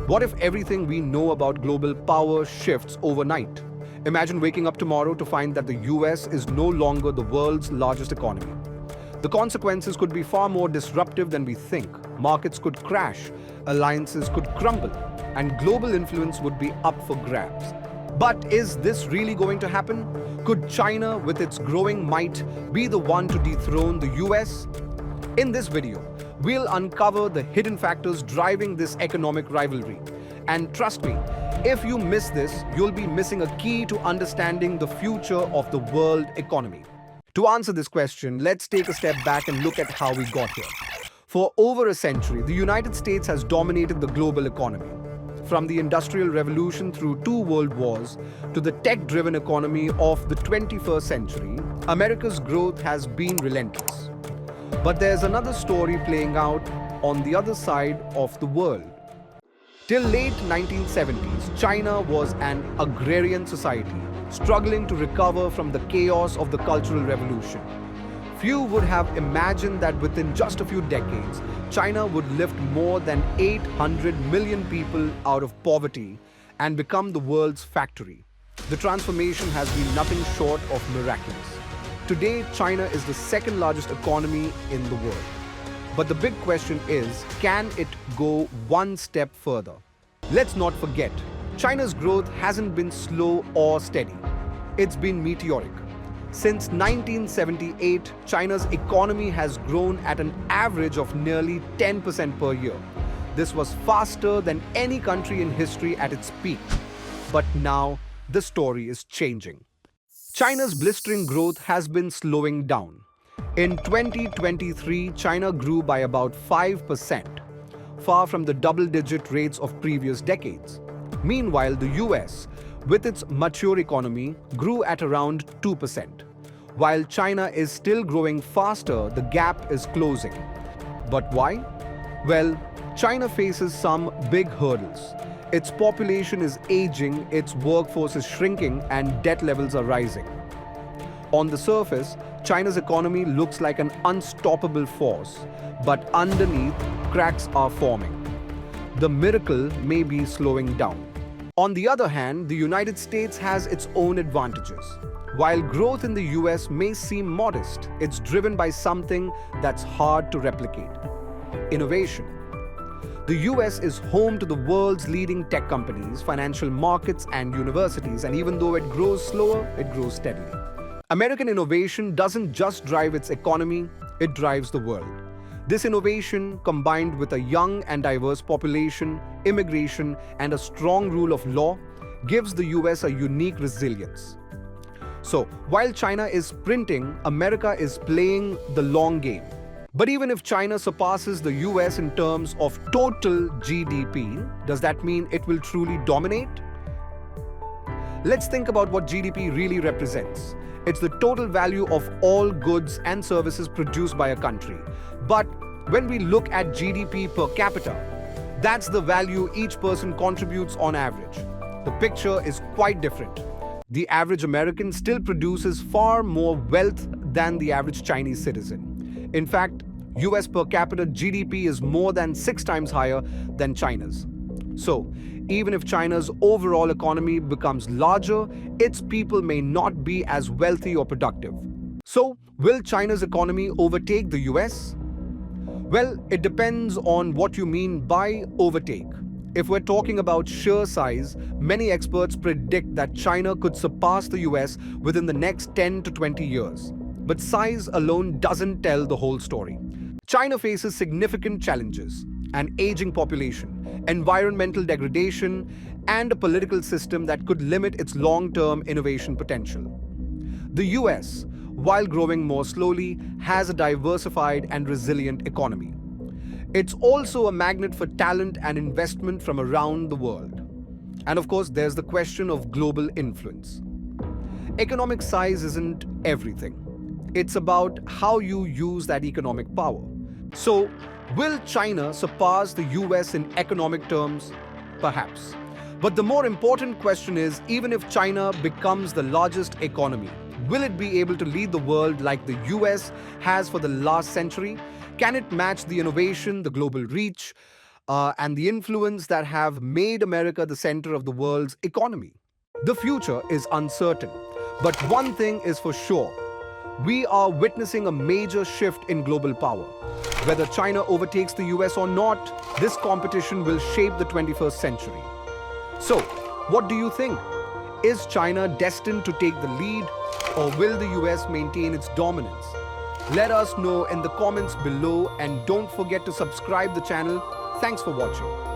What if everything we know about global power shifts overnight? Imagine waking up tomorrow to find that the US is no longer the world's largest economy. The consequences could be far more disruptive than we think. Markets could crash, alliances could crumble, and global influence would be up for grabs. But is this really going to happen? Could China, with its growing might, be the one to dethrone the US? In this video, we'll uncover the hidden factors driving this economic rivalry. And trust me, if you miss this, you'll be missing a key to understanding the future of the world economy. To answer this question, let's take a step back and look at how we got here. For over a century, the United States has dominated the global economy. From the Industrial Revolution through 2 world wars to the tech-driven economy of the 21st century, America's growth has been relentless. But there's another story playing out on the other side of the world. Till late 1970s, China was an agrarian society, struggling to recover from the chaos of the Cultural Revolution. Few would have imagined that within just a few decades, China would lift more than 800 million people out of poverty and become the world's factory. The transformation has been nothing short of miraculous. Today, China is the second largest economy in the world. But the big question is, can it go one step further? Let's not forget, China's growth hasn't been slow or steady. It's been meteoric. Since 1978, China's economy has grown at an average of nearly 10% per year. This was faster than any country in history at its peak. But now, the story is changing. China's blistering growth has been slowing down. In 2023, China grew by about 5%, far from the double-digit rates of previous decades. Meanwhile, the US, with its mature economy, grew at around 2%. While China is still growing faster, the gap is closing. But why? Well, China faces some big hurdles. Its population is aging, its workforce is shrinking, and debt levels are rising. On the surface, China's economy looks like an unstoppable force, but underneath, cracks are forming. The miracle may be slowing down. On the other hand, the United States has its own advantages. While growth in the US may seem modest, it's driven by something that's hard to replicate: innovation. The US is home to the world's leading tech companies, financial markets, and universities, and even though it grows slower, it grows steadily. American innovation doesn't just drive its economy, it drives the world. This innovation, combined with a young and diverse population, immigration, and a strong rule of law, gives the US a unique resilience. So, while China is sprinting, America is playing the long game. But even if China surpasses the US in terms of total GDP, does that mean it will truly dominate? Let's think about what GDP really represents. It's the total value of all goods and services produced by a country. But when we look at GDP per capita, that's the value each person contributes on average. The picture is quite different. The average American still produces far more wealth than the average Chinese citizen. In fact, US per capita GDP is more than 6 times higher than China's. So, even if China's overall economy becomes larger, its people may not be as wealthy or productive. So, will China's economy overtake the US? Well, it depends on what you mean by overtake. If we're talking about sheer size, many experts predict that China could surpass the US within the next 10 to 20 years. But size alone doesn't tell the whole story. China faces significant challenges: an aging population, environmental degradation, and a political system that could limit its long-term innovation potential. The US, while growing more slowly, has a diversified and resilient economy. It's also a magnet for talent and investment from around the world. And of course, there's the question of global influence. Economic size isn't everything. It's about how you use that economic power. So, will China surpass the US in economic terms? Perhaps. But the more important question is, even if China becomes the largest economy, will it be able to lead the world like the US has for the last century? Can it match the innovation, the global reach, and the influence that have made America the center of the world's economy. The future is uncertain, but one thing is for sure. We are witnessing a major shift in global power. Whether China overtakes the US or not, this competition will shape the 21st century. So, what do you think? Is China destined to take the lead, or will the US maintain its dominance? Let us know in the comments below, and don't forget to subscribe the channel. Thanks for watching.